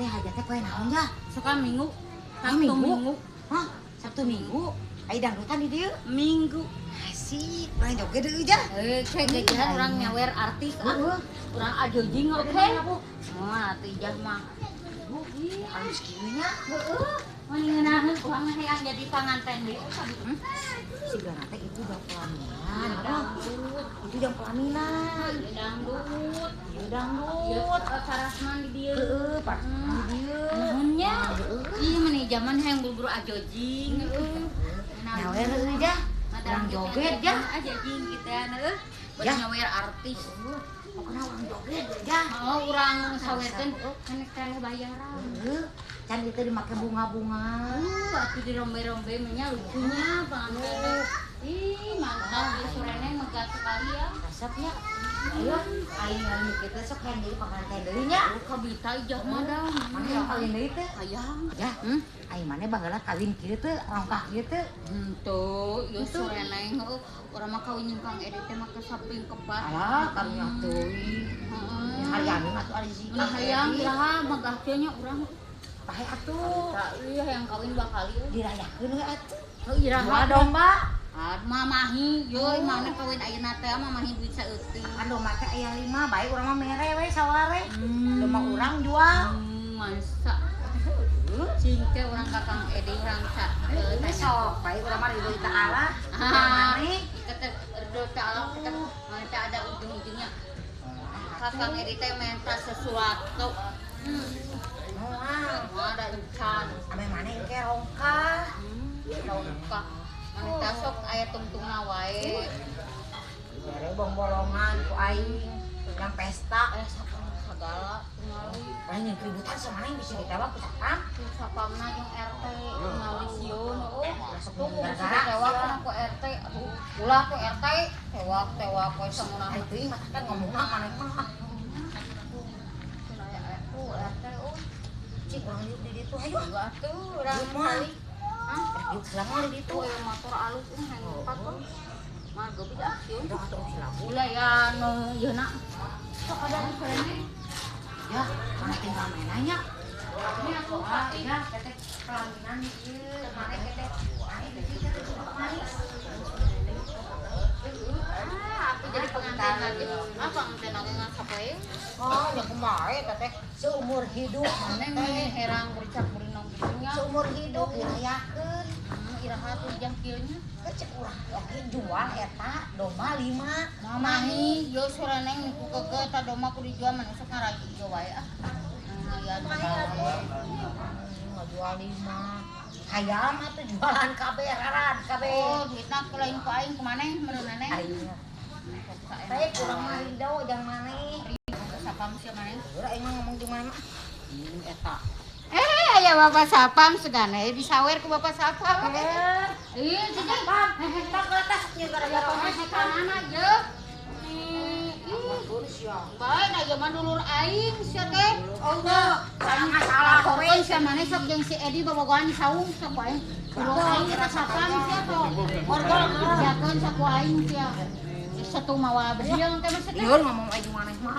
teh hajatnya poe naon ya? Suka minggu. Sabtu minggu. Hah? Sabtu minggu. Ai dangdutan di dieu. Minggu. Asik, urang joget deui ja. Kayak jajan orang nyawer artis. Urang ajojing oke. Moal atuh ijah mah. Halus kieu nya. Heeh. Mun ngeunaheun urang hayang jadi panganten deui. Siga teh itu udah pelaminan. Itu yang pelaminan. Dangdut. Ieu dangdut. Sarasman di dieu. Heeh, Pak. Di dieu. Nuhunnya. Ih meni zaman hayang buru-buru ajojing. Nyawer deui ja. Urang joget ja. Ajojing kita heeh. Ya. Nyawer artis. Pokona urang joget ja. Oh, urang sawerkeun kan teh bayaran. Heeh. Can itu dimake bunga-bunga. Atuh di rombe-rombe nya lucunya banget. Ih, mantap di sorenya megah sekali ya. Resepnya. Ayo, aing ngalih kita sok hayang deui panganten deui nya. Kabita ijah mah dah. Mana yang kawin deui teh? Hayang. Ya, aing maneh baheula kawin kieu teh, langkah kieu teh. Henteu, ieu sorena heuh urang mah kawin jeung Kang Edi teh make saping kebat. Alah, kami atuh. Heeh. Hayang mah atuh ari si Nah, hayang iraha megah teh nya urang. Pahe atuh. Tak ieu hayang kawin bakal ieu. Dirayakeun we atuh. Heuh iraha Jual domba. mamahi, yeuy mana kawin ayeuna teh mamahi duit saeutik. Kan domba teh aya 5, bae urang mah mere we saware. Domba urang jual. Masa cing teh urang ka Kang Edi urang ca Besok bae urang mah ridho taala. mani kita teh ridho Allah kita mana ada ujung-ujungnya. Kang Edi teh minta sesuatu. Moal. Ada encan. Ame maneh engke rongka. Rongka. Mana sok aya tungtungna wae. Mere bong-bolongan ku aing yang pesta. Segala tingali. Lain yang keributan sama yang bisa ditewak ku satpam. Sapamna jeung RT tingali sieun Masuk tuh gara-gara. tewak kana ku RT. Aduh, ulah ku RT tewak we samunah. Ari teuing mah kan ngomongna maneh mah. RT Cik urang yuk di ditu hayu. juga tuh urang kali. Yuk selama di ditu. Tuh motor alus hayang empat tuh. Mah gobi dah sieun. Udah atuh silabu. Ulah ya nu yeuna. Sok ada di sana. Ya, mana tinggal mainannya. Ini aku pati. Ya, teteh pelaminan ieu, mana teteh. Ani teh teteh manis. Aku jadi pengantin lagi. Apa pengantin lagi ngasapoe? Oh, ya kumaha teteh seumur hidup Mana teh. herang bercak berenang gitunya. Seumur hidup dirayakeun. Iraha tuh jangkilnya. Cek urang oke jual eta domba 5. Mamahi, yo soraneng niku keke ta domba ku dijual mana sok ngaraji ieu wae ah. Nah, ya Ngajual 5. Hayam atuh jualan kabeh raran kabeh. Oh, duitna ku lain ku aing ku maneh meunane. Aing. Teh kurang mah ridho jang maneh. Sapam sia maneh. Urang aing mah ngomong di mana? Eta. Aya Bapak Sapam segane disawer ku Bapak Sapam. Iya, jadi Tak ke atas nya gara-gara masih kanana je. Bae na zaman dulur aing sia teh. Allah, saya masalah Pokoknya sia maneh sok jeung si Edi bobogohan di saung sok aing. Dulur aing kita Sapam sia to. Morgol Jakeun saku aing sia. Satu mawa berdiang teh mah teh. Liur ngomong aing maneh mah.